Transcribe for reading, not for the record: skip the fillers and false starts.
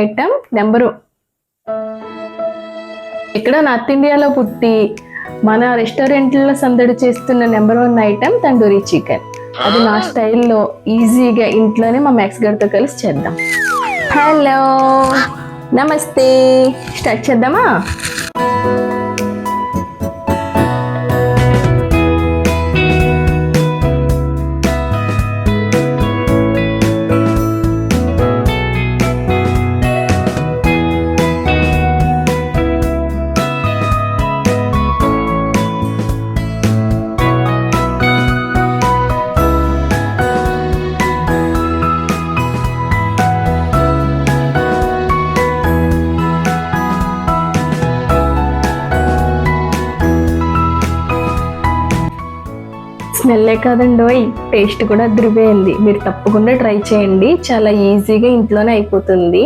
Item number ఇక్కడ north ఇండియాలో పుట్టి మన రెస్టారెంట్లో సందడి చేస్తున్న నెంబర్ 1 ఐటమ్ తండూరి చికెన్. అది నా స్టైల్లో ఈజీగా ఇంట్లోనే మా మ్యాక్స్ గారితో కలిసి చేద్దాం. హలో, నమస్తే. స్టార్ట్ చేద్దామా? స్మెల్లే కాదండోయ్, టేస్ట్ కూడా అదిరిపోయింది. మీరు తప్పకుండా ట్రై చేయండి, చాలా ఈజీగా ఇంట్లోనే అయిపోతుంది.